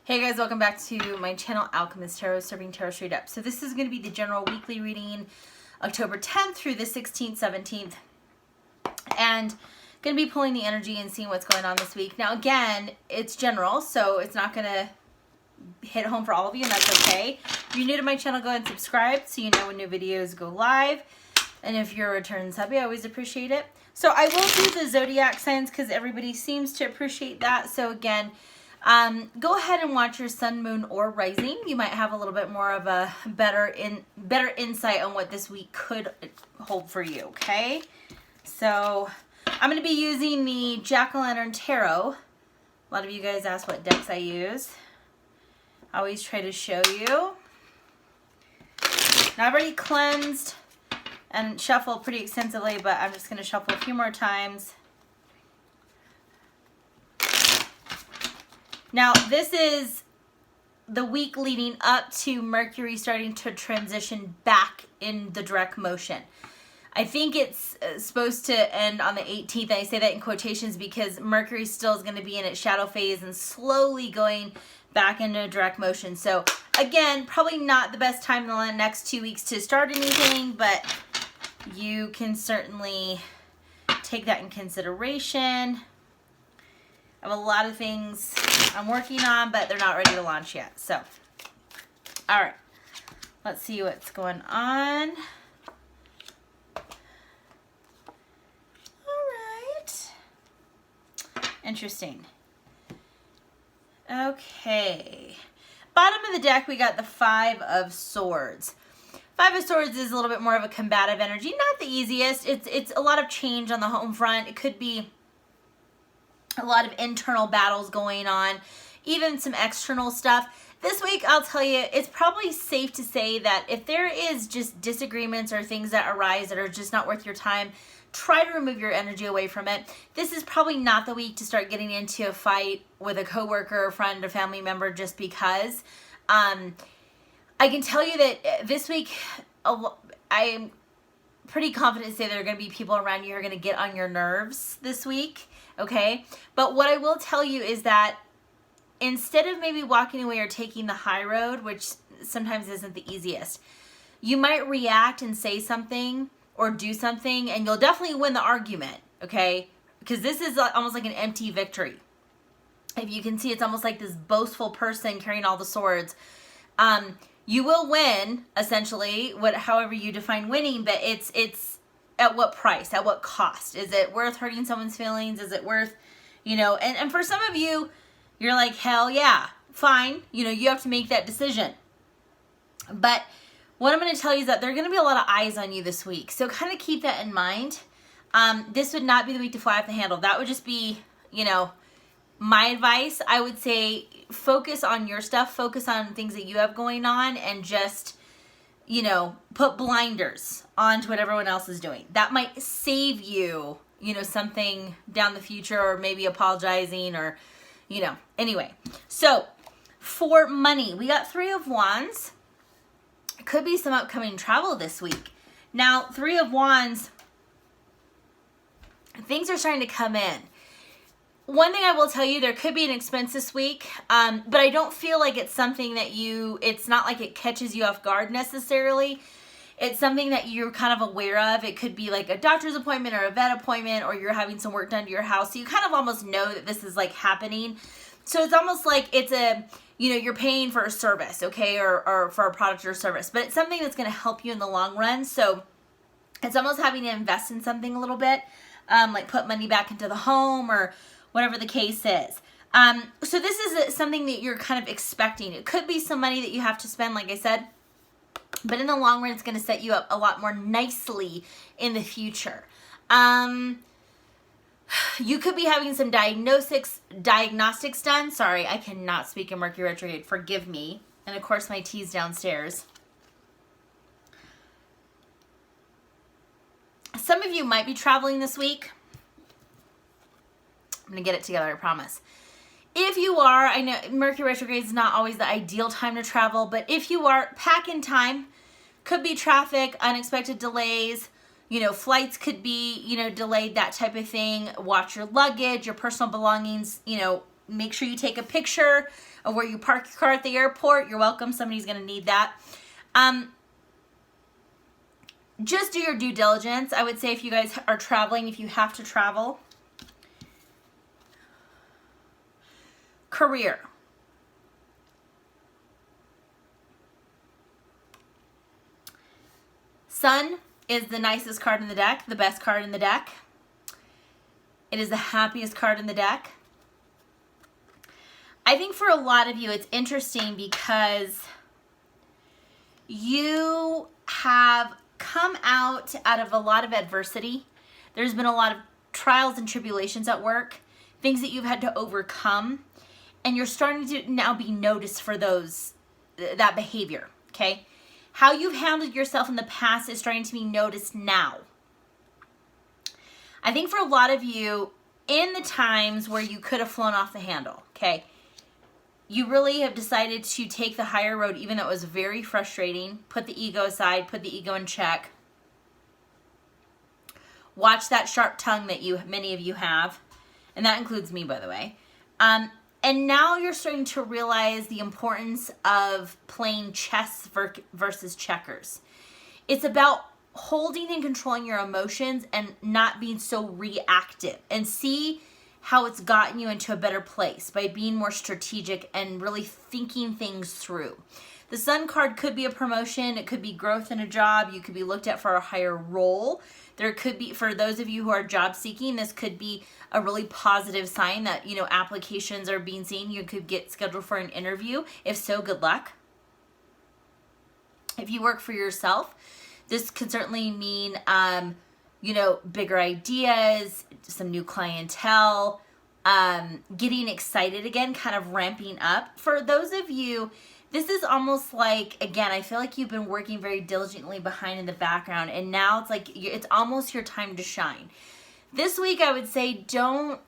Hey guys, welcome back to my channel, Owlchemist Tarot, serving tarot straight up. So this is going to be the general weekly reading, October 10th through the 16th, 17th. And going to be pulling the energy and seeing what's going on this week. Now again, it's general, so it's not going to hit home for all of you, and that's okay. If you're new to my channel, go ahead and subscribe so you know when new videos go live. And if you're a return sub, I always appreciate it. So I will do the zodiac signs because everybody seems to appreciate that. So again, go ahead and watch your sun, moon, or rising. You might have a little bit more of a better insight on what this week could hold for you, okay? So I'm going to be using the Jack-o'-lantern tarot. A lot of you guys ask what decks I use. I always try to show you. Now I've already cleansed and shuffled pretty extensively, but I'm just going to shuffle a few more times. Now, this is the week leading up to Mercury starting to transition back in the direct motion. I think it's supposed to end on the 18th. I say that in quotations because Mercury still is going to be in its shadow phase and slowly going back into direct motion. So, again, probably not the best time in the next 2 weeks to start anything, but you can certainly take that in consideration. I have a lot of things I'm working on, but they're not ready to launch yet. So, all right, let's see what's going on. All right. Interesting. Okay. Bottom of the deck, we got the Five of Swords. Five of Swords is a little bit more of a combative energy. Not the easiest. It's a lot of change on the home front. It could be a lot of internal battles going on, even some external stuff. This week, I'll tell you, it's probably safe to say that if there is just disagreements or things that arise that are just not worth your time, try to remove your energy away from it. This is probably not the week to start getting into a fight with a coworker, a friend, a family member just because. I can tell you that this week, I'm pretty confident to say there are going to be people around you who are going to get on your nerves this week. Okay, but what I will tell you is that instead of maybe walking away or taking the high road, which sometimes isn't the easiest, you might react and say something or do something and you'll definitely win the argument, okay? Because this is almost like an empty victory. If you can see, it's almost like this boastful person carrying all the swords. You will win, essentially, however you define winning, but it's at what price? At what cost? Is it worth hurting someone's feelings? Is it worth, and for some of you, you're like, hell yeah, fine. You have to make that decision. But what I'm going to tell you is that there are going to be a lot of eyes on you this week. So kind of keep that in mind. This would not be the week to fly off the handle. That would just be, my advice. I would say focus on your stuff. Focus on things that you have going on and just put blinders on to what everyone else is doing. That might save you, something down the future, or maybe apologizing, or, anyway. So for money, we got Three of Wands. Could be some upcoming travel this week. Now, Three of Wands, things are starting to come in. One thing I will tell you, there could be an expense this week, but I don't feel like it's something that it's not like it catches you off guard necessarily. It's something that you're kind of aware of. It could be like a doctor's appointment or a vet appointment, or you're having some work done to your house. So you kind of almost know that this is like happening. So it's almost like it's you're paying for a service, okay, or for a product or service, but it's something that's going to help you in the long run. So it's almost having to invest in something a little bit, like put money back into the home or whatever the case is. So this is something that you're kind of expecting. It could be some money that you have to spend, like I said, but in the long run, it's going to set you up a lot more nicely in the future. You could be having some diagnostics done. Sorry, I cannot speak in Mercury retrograde. Forgive me. And of course, my tea's downstairs. Some of you might be traveling this week. I'm going to get it together, I promise. If you are, I know Mercury retrograde is not always the ideal time to travel, but if you are, pack in time. Could be traffic, unexpected delays, flights could be, delayed, that type of thing. Watch your luggage, your personal belongings, make sure you take a picture of where you park your car at the airport. You're welcome. Somebody's going to need that. Just do your due diligence. I would say if you guys are traveling, if you have to travel. Career. Sun is the nicest card in the deck, the best card in the deck. It is the happiest card in the deck. I think for a lot of you, it's interesting because you have come out of a lot of adversity. There's been a lot of trials and tribulations at work, things that you've had to overcome, and you're starting to now be noticed for that behavior, okay? How you've handled yourself in the past is starting to be noticed now. I think for a lot of you, in the times where you could have flown off the handle, okay, you really have decided to take the higher road, even though it was very frustrating. Put the ego aside, put the ego in check. Watch that sharp tongue that many of you have, and that includes me, by the way. And now you're starting to realize the importance of playing chess versus checkers. It's about holding and controlling your emotions and not being so reactive, and see how it's gotten you into a better place by being more strategic and really thinking things through. The Sun card could be a promotion. It could be growth in a job. You could be looked at for a higher role. There could be, for those of you who are job seeking, this could be a really positive sign that, you know, applications are being seen. You could get scheduled for an interview. If so, good luck. If you work for yourself, this could certainly mean, you know, bigger ideas, some new clientele, getting excited again, kind of ramping up. For those of you, this is almost like, again, I feel like you've been working very diligently behind in the background, and now it's like, it's almost your time to shine. This week, I would say,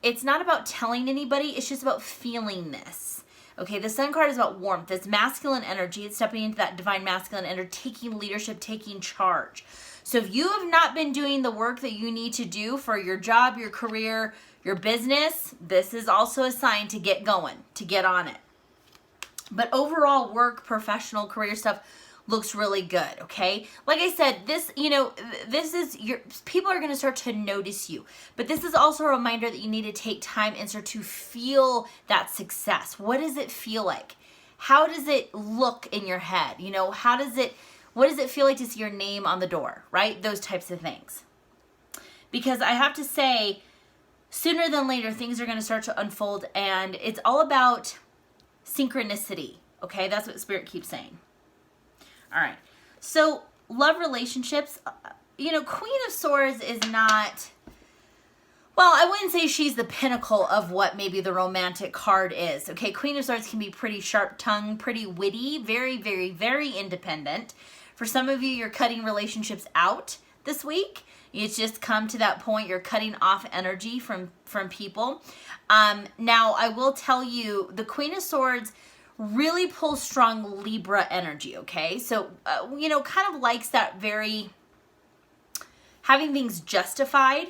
it's not about telling anybody, it's just about feeling this. Okay, the Sun card is about warmth. It's masculine energy. It's stepping into that divine masculine energy, taking leadership, taking charge. So if you have not been doing the work that you need to do for your job, your career, your business, this is also a sign to get going, to get on it. But overall, work, professional, career stuff looks really good, okay? Like I said, this, you know, this is people are going to start to notice you. But this is also a reminder that you need to take time and start to feel that success. What does it feel like? How does it look in your head? You know, what does it feel like to see your name on the door, right? Those types of things. Because I have to say, sooner than later, things are going to start to unfold, and it's all about synchronicity, okay? That's what Spirit keeps saying. All right. So, love relationships, you know, Queen of Swords is not, well, I wouldn't say she's the pinnacle of what maybe the romantic card is, okay? Queen of Swords can be pretty sharp-tongued, pretty witty, very, very, very independent. For some of you, you're cutting relationships out this week. It's just come to that point. You're cutting off energy from people. Now, I will tell you, the Queen of Swords really pulls strong Libra energy, okay? So, you know, kind of likes that very, having things justified.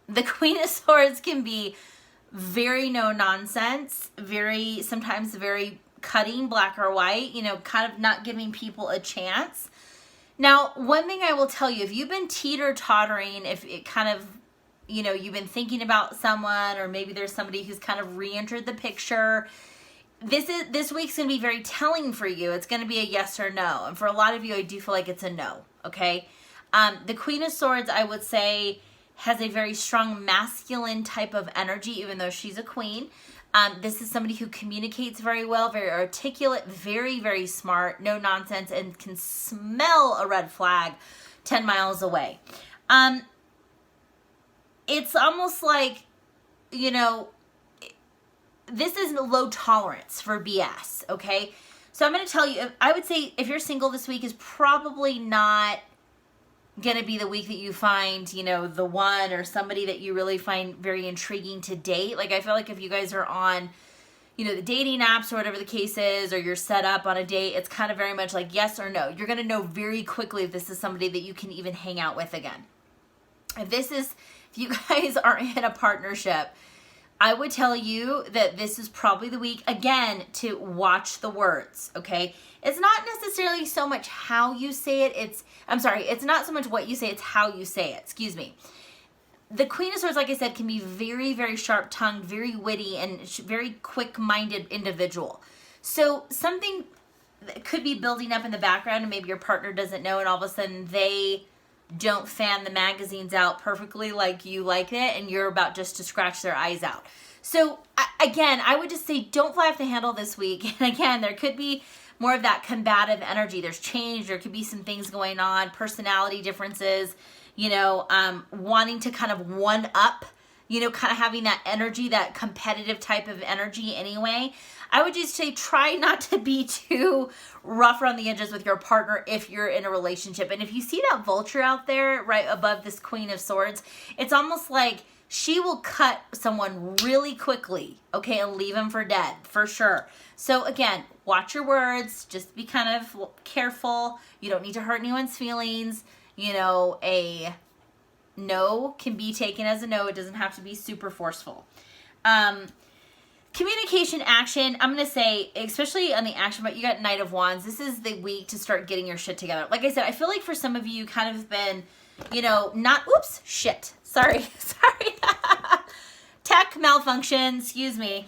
The Queen of Swords can be very no nonsense, sometimes very cutting, black or white, you know, kind of not giving people a chance. Now, one thing I will tell you, if you've been teeter-tottering, if it kind of, you know, you've been thinking about someone, or maybe there's somebody who's kind of re-entered the picture, this week's going to be very telling for you. It's going to be a yes or no. And for a lot of you, I do feel like it's a no, okay? The Queen of Swords, I would say, has a very strong masculine type of energy, even though she's a queen. This is somebody who communicates very well, very articulate, very, very smart, no nonsense, and can smell a red flag 10 miles away. It's almost like, you know, this is low tolerance for BS, okay? So I'm going to tell you, I would say if you're single this week is probably not going to be the week that you find, you know, the one or somebody that you really find very intriguing to date. Like, I feel like if you guys are on, you know, the dating apps or whatever the case is, or you're set up on a date, it's kind of very much like yes or no. You're going to know very quickly if this is somebody that you can even hang out with again. If you guys are in a partnership, I would tell you that this is probably the week, again, to watch the words, okay? It's not necessarily so much how you say it. It's not so much what you say, it's how you say it. Excuse me. The Queen of Swords, like I said, can be very, very sharp-tongued, very witty, and very quick-minded individual. So something that could be building up in the background, and maybe your partner doesn't know, and all of a sudden they don't fan the magazines out perfectly like you like it, and you're about just to scratch their eyes out. So again, I would just say don't fly off the handle this week. And again, there could be more of that combative energy. There's change. There could be some things going on, personality differences, you know, wanting to kind of one up, you know, kind of having that energy, that competitive type of energy anyway. I would just say try not to be too rough around the edges with your partner if you're in a relationship. And if you see that vulture out there right above this Queen of Swords, it's almost like she will cut someone really quickly, okay, and leave them for dead, for sure. So again, watch your words. Just be kind of careful. You don't need to hurt anyone's feelings. You know, a no can be taken as a no. It doesn't have to be super forceful. Communication, action, I'm going to say, especially on the action, but you got Knight of Wands. This is the week to start getting your shit together. Like I said, I feel like for some of you kind of been, you know, sorry. Tech malfunction, excuse me.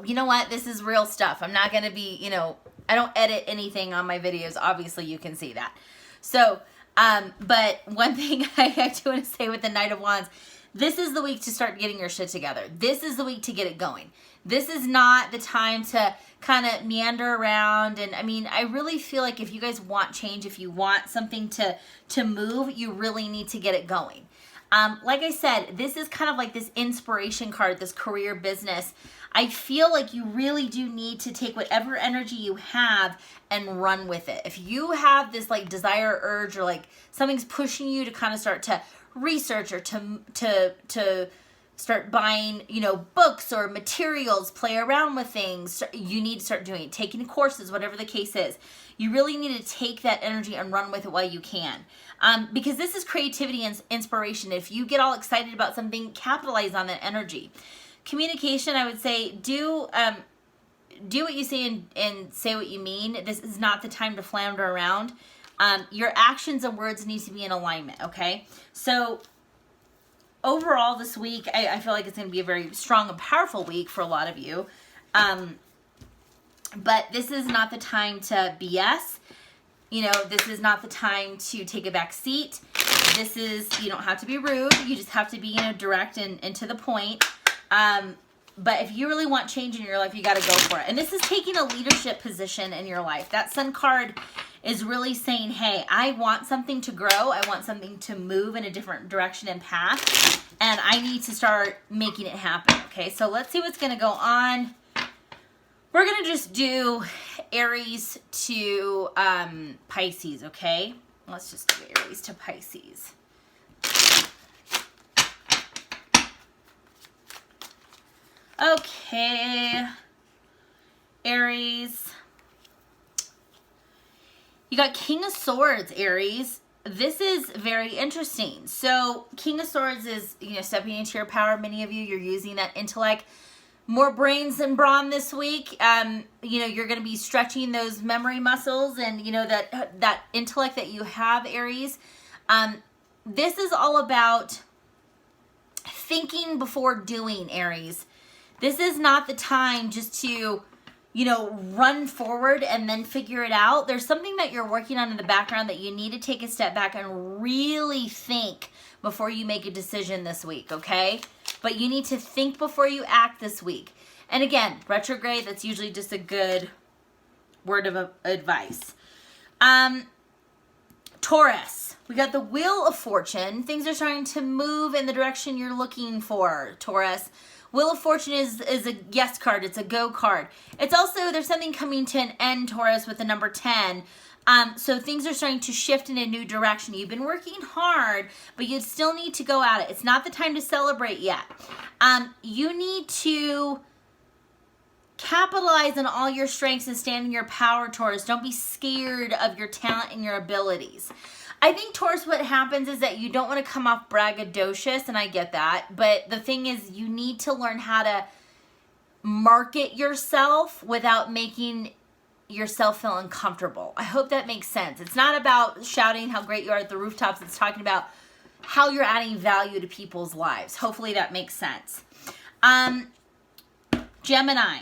You know what? This is real stuff. I'm not going to be, you know, I don't edit anything on my videos. Obviously, you can see that. So, but one thing I do want to say with the Knight of Wands, this is the week to start getting your shit together. This is the week to get it going. This is not the time to kind of meander around. And I mean, I really feel like if you guys want change, if you want something to move, you really need to get it going. Like I said, this is kind of like this inspiration card, this career business. I feel like you really do need to take whatever energy you have and run with it. If you have this desire, urge, or like something's pushing you to kind of start to research or to start buying, you know, books or materials, play around with things, you need to start doing it, taking courses, whatever the case is. You really need to take that energy and run with it while you can. Because this is creativity and inspiration. If you get all excited about something, capitalize on that energy. Communication, I would say, do what you say and say what you mean. This is not the time to flounder around. Your actions and words need to be in alignment, okay? So overall this week, I feel like it's going to be a very strong and powerful week for a lot of you. But this is not the time to BS. You know, this is not the time to take a back seat. This is, you don't have to be rude. You just have to be, you know, direct and to the point. But if you really want change in your life, you got to go for it. And this is taking a leadership position in your life. That Sun card is really saying, hey, I want something to grow. I want something to move in a different direction and path. And I need to start making it happen. Okay, so let's see what's going to go on. We're going to just do Aries to Pisces, okay? Let's just do Aries to Pisces. Okay, Aries. You got King of Swords, Aries. This is very interesting. So King of Swords is, you know, stepping into your power. Many of you, you're using that intellect. More brains than brawn this week. You know, you're going to be stretching those memory muscles and, you know, that intellect that you have, Aries. This is all about thinking before doing, Aries. This is not the time just to, you know, run forward and then figure it out. There's something that you're working on in the background that you need to take a step back and really think before you make a decision this week, okay? But you need to think before you act this week. And again, retrograde, that's usually just a good word of advice. Taurus, we got the Wheel of Fortune. Things are starting to move in the direction you're looking for, Taurus. Wheel of Fortune is a yes card. It's a go card. It's also, there's something coming to an end, Taurus, with the number 10. So things are starting to shift in a new direction. You've been working hard, but you still need to go at it. It's not the time to celebrate yet. You need to capitalize on all your strengths and stand in your power, Taurus. Don't be scared of your talent and your abilities. I think, Taurus, what happens is that you don't want to come off braggadocious, and I get that. But the thing is, you need to learn how to market yourself without making yourself feel uncomfortable. I hope that makes sense. It's not about shouting how great you are at the rooftops. It's talking about how you're adding value to people's lives. Hopefully that makes sense. Gemini.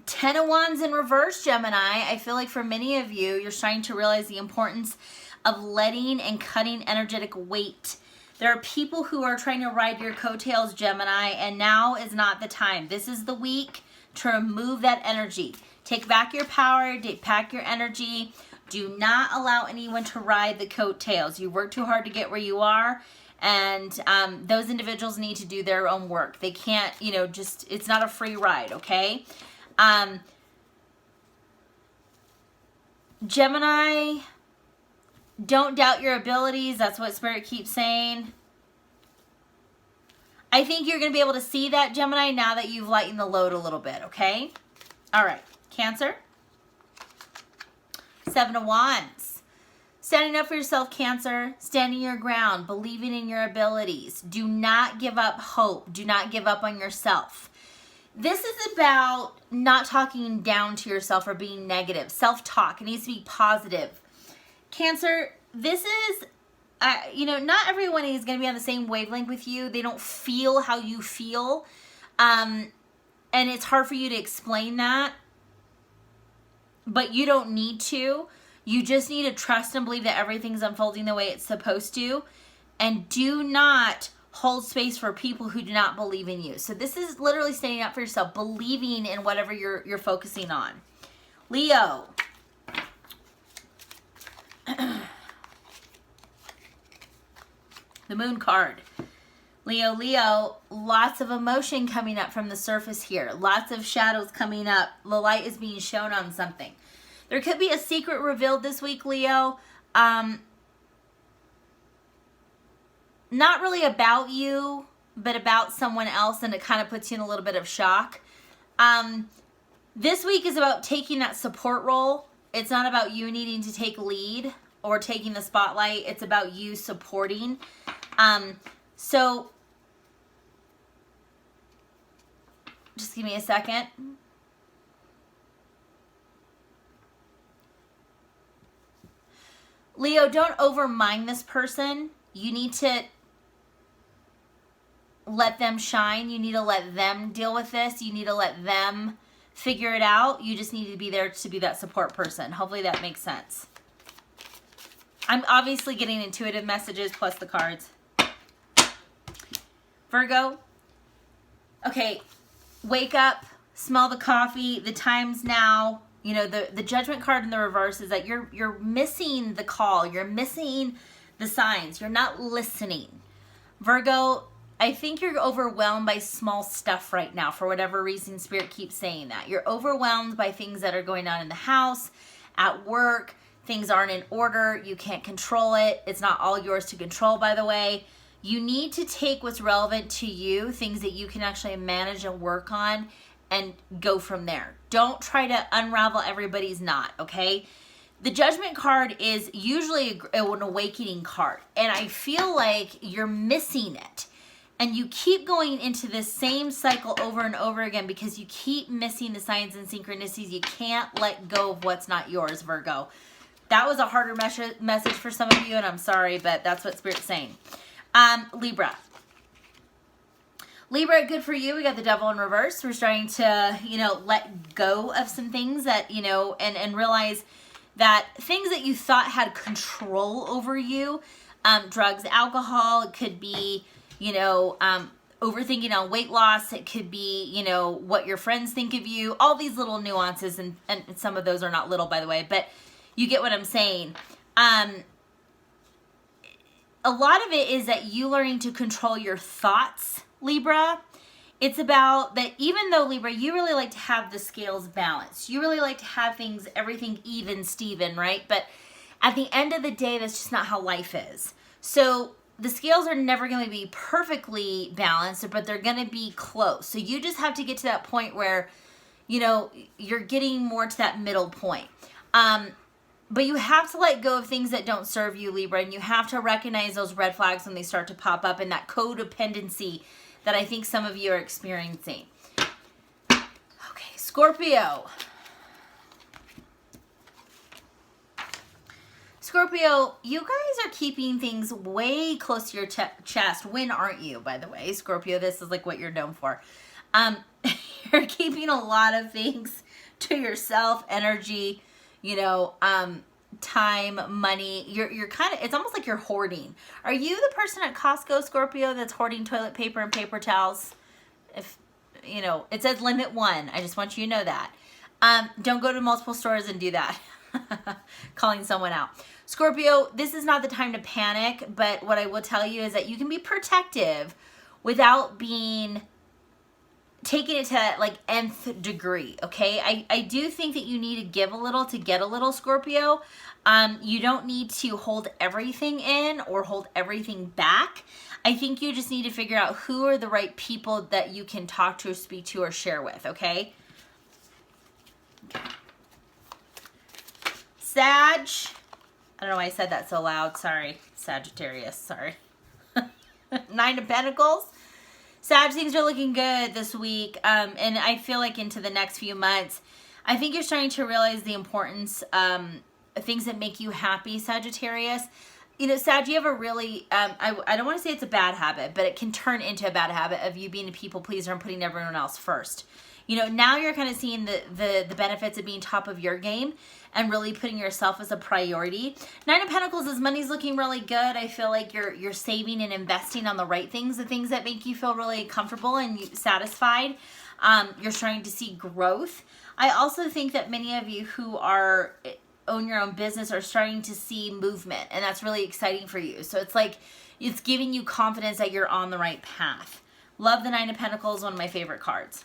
10 of Wands in reverse, Gemini. I feel like for many of you, you're starting to realize the importance of letting and cutting energetic weight. There are people who are trying to ride your coattails, Gemini, and now is not the time. This is the week to remove that energy. Take back your power, take back your energy. Do not allow anyone to ride the coattails. You work too hard to get where you are, and those individuals need to do their own work. They can't, just, it's not a free ride, okay? Gemini, don't doubt your abilities. That's what Spirit keeps saying. I think you're going to be able to see that, Gemini, now that you've lightened the load a little bit, okay? All right, Cancer. 7 of Wands. Standing up for yourself, Cancer. Standing your ground. Believing in your abilities. Do not give up hope. Do not give up on yourself. This is about not talking down to yourself or being negative. Self-talk. It needs to be positive. Cancer, this is, not everyone is going to be on the same wavelength with you. They don't feel how you feel. And it's hard for you to explain that. But you don't need to. You just need to trust and believe that everything's unfolding the way it's supposed to. And do not hold space for people who do not believe in you. So this is literally standing up for yourself, believing in whatever you're focusing on. Leo. The Moon card. Leo, lots of emotion coming up from the surface here. Lots of shadows coming up. The light is being shown on something. There could be a secret revealed this week, Leo. Not really about you, but about someone else, and it kind of puts you in a little bit of shock. This week is about taking that support role. It's not about you needing to take lead or taking the spotlight. It's about you supporting. So just give me a second. Leo, don't overmind this person. You need to let them shine. You need to let them deal with this. You need to let them figure it out. You just need to be there to be that support person. Hopefully that makes sense. I'm obviously getting intuitive messages plus the cards. Virgo. Okay, wake up, smell the coffee. The time's now. The Judgment card in the reverse is that you're missing the call. You're missing the signs. You're not listening. Virgo, I think you're overwhelmed by small stuff right now. For whatever reason, Spirit keeps saying that. You're overwhelmed by things that are going on in the house, at work. Things aren't in order. You can't control it. It's not all yours to control, by the way. You need to take what's relevant to you, things that you can actually manage and work on, and go from there. Don't try to unravel everybody's knot, okay? The Judgment card is usually an awakening card, and I feel like you're missing it. And you keep going into this same cycle over and over again because you keep missing the signs and synchronicities. You can't let go of what's not yours, Virgo. That was a harder message for some of you, and I'm sorry, but that's what Spirit's saying. Libra. Libra, good for you. We got the Devil in reverse. We're starting to, let go of some things that, and realize that things that you thought had control over you, drugs, alcohol, it could be, overthinking on weight loss. It could be, what your friends think of you, all these little nuances. And some of those are not little, by the way, but you get what I'm saying. A lot of it is that you learning to control your thoughts, Libra. It's about that even though, Libra, you really like to have the scales balanced. You really like to have everything even, Steven, right? But at the end of the day, that's just not how life is. So the scales are never going to be perfectly balanced, but they're going to be close. So you just have to get to that point where, you're getting more to that middle point. But you have to let go of things that don't serve you, Libra, and you have to recognize those red flags when they start to pop up and that codependency that I think some of you are experiencing. Okay, Scorpio. Scorpio, you guys are keeping things way close to your chest. When aren't you, by the way? Scorpio, this is like what you're known for. You're keeping a lot of things to yourself, energy, you know, time, money. You're kind of, it's almost like you're hoarding. Are you the person at Costco, Scorpio, that's hoarding toilet paper and paper towels? If, you know, it says limit one. I just want you to know that. Don't go to multiple stores and do that. Calling someone out. Scorpio, this is not the time to panic, but what I will tell you is that you can be protective without being taking it to that like nth degree, okay? I do think that you need to give a little to get a little, Scorpio. You don't need to hold everything in or hold everything back. I think you just need to figure out who are the right people that you can talk to or speak to or share with, okay? Sag. I don't know why I said that so loud. Sorry. Sagittarius. Sorry. 9 of Pentacles. Sag, things are looking good this week. And I feel like into the next few months, I think you're starting to realize the importance of things that make you happy, Sagittarius. You know, Sag, you have a really, I don't want to say it's a bad habit, but it can turn into a bad habit of you being a people pleaser and putting everyone else first. You know, now you're kind of seeing the benefits of being top of your game and really putting yourself as a priority. 9 of Pentacles is money's looking really good. I feel like you're saving and investing on the right things, the things that make you feel really comfortable and satisfied. You're starting to see growth. I also think that many of you who own your own business are starting to see movement, and that's really exciting for you. So it's like it's giving you confidence that you're on the right path. Love the 9 of Pentacles, one of my favorite cards.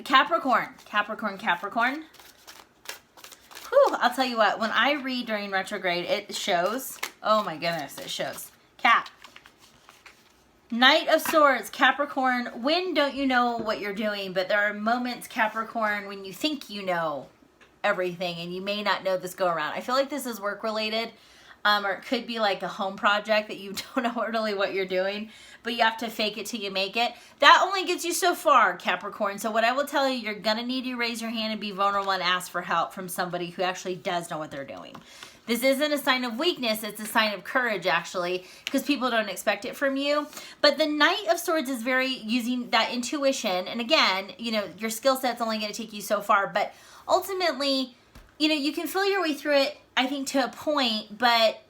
Capricorn. Whew, I'll tell you what, when I read during retrograde, it shows. Oh my goodness, it shows. Cap. Knight of Swords, Capricorn. When don't you know what you're doing? But there are moments, Capricorn, when you think you know everything and you may not know this go around. I feel like this is work related. Or it could be like a home project that you don't know really what you're doing, but you have to fake it till you make it. That only gets you so far, Capricorn. So what I will tell you, you're going to need to raise your hand and be vulnerable and ask for help from somebody who actually does know what they're doing. This isn't a sign of weakness. It's a sign of courage, actually, because people don't expect it from you. But the Knight of Swords is very using that intuition. And again, you know, your skill set's only going to take you so far. But ultimately, you know, you can feel your way through it, I think, to a point, but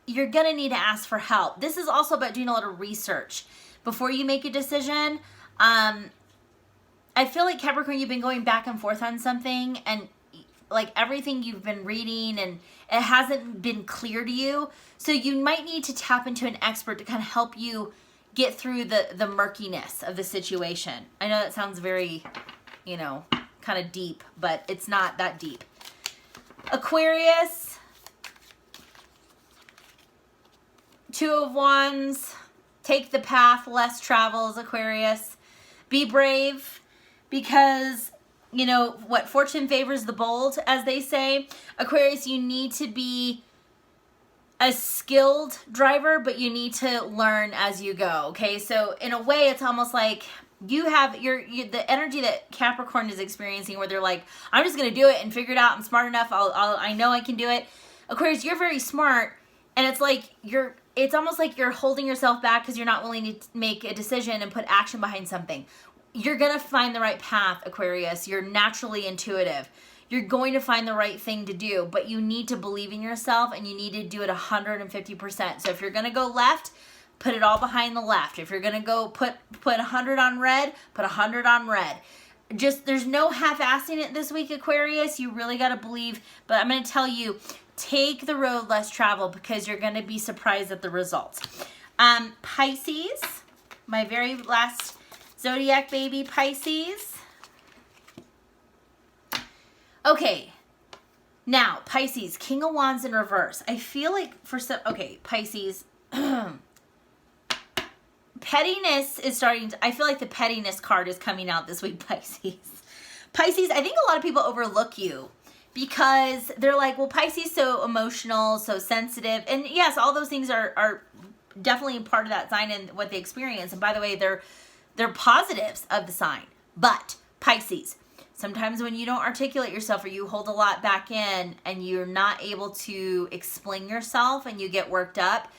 you're going to need to ask for help. This is also about doing a lot of research before you make a decision. I feel like, Capricorn, you've been going back and forth on something, and like everything you've been reading, and it hasn't been clear to you. So you might need to tap into an expert to kind of help you get through the murkiness of the situation. I know that sounds very, you know, kind of deep, but it's not that deep. Aquarius, 2 of Wands, take the path less travels, Aquarius. Be brave, because, you know, what fortune favors the bold, as they say. Aquarius, you need to be a skilled driver, but you need to learn as you go, okay? So in a way, it's almost like you have the energy that Capricorn is experiencing, where they're like, I'm just going to do it and figure it out. I'm smart enough. I know I can do it. Aquarius, you're very smart, and it's like it's almost like you're holding yourself back because you're not willing to make a decision and put action behind something. You're going to find the right path, Aquarius. You're naturally intuitive. You're going to find the right thing to do, but you need to believe in yourself, and you need to do it 150%. So if you're going to go left, put it all behind the left. If you're going to go put 100 on red, put 100 on red. Just, there's no half-assing it this week, Aquarius. You really got to believe, but I'm going to tell you, take the road less traveled, because you're going to be surprised at the results. Pisces, my very last Zodiac baby, Pisces. Okay, now, Pisces, King of Wands in reverse. I feel like for some, okay, Pisces, pettiness is starting to, I feel like the pettiness card is coming out this week, Pisces. Pisces, I think a lot of people overlook you because they're like, well, Pisces so emotional, so sensitive. And yes, all those things are definitely part of that sign and what they experience. And by the way, they're positives of the sign. But Pisces, sometimes when you don't articulate yourself or you hold a lot back in and you're not able to explain yourself and you get worked up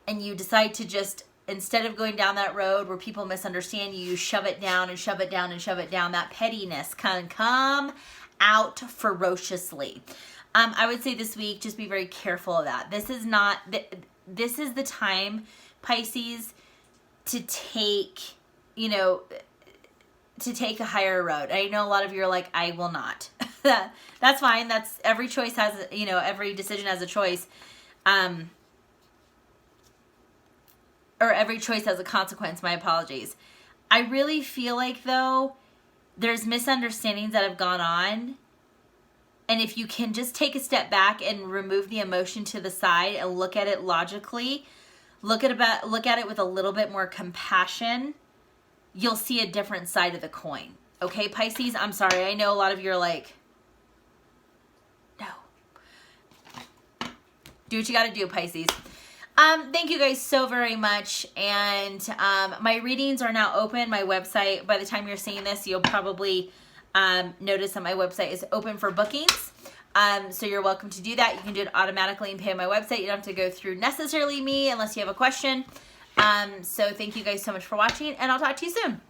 and you decide to just, instead of going down that road where people misunderstand you, you shove it down and shove it down and shove it down. That pettiness can come out ferociously. I would say this week, just be very careful of that. This is the time, Pisces, to take, to take a higher road. I know a lot of you are like, I will not. That's fine. That's, every choice has, every decision has a choice. Or every choice has a consequence. My apologies. I really feel like, though, there's misunderstandings that have gone on. And if you can just take a step back and remove the emotion to the side and look at it logically, look at it with a little bit more compassion, you'll see a different side of the coin. Okay, Pisces? I'm sorry. I know a lot of you are like, no. Do what you got to do, Pisces. Thank you guys so very much. And my readings are now open. My website, by the time you're seeing this, you'll probably notice that my website is open for bookings. So you're welcome to do that. You can do it automatically and pay on my website. You don't have to go through necessarily me unless you have a question. So thank you guys so much for watching, and I'll talk to you soon.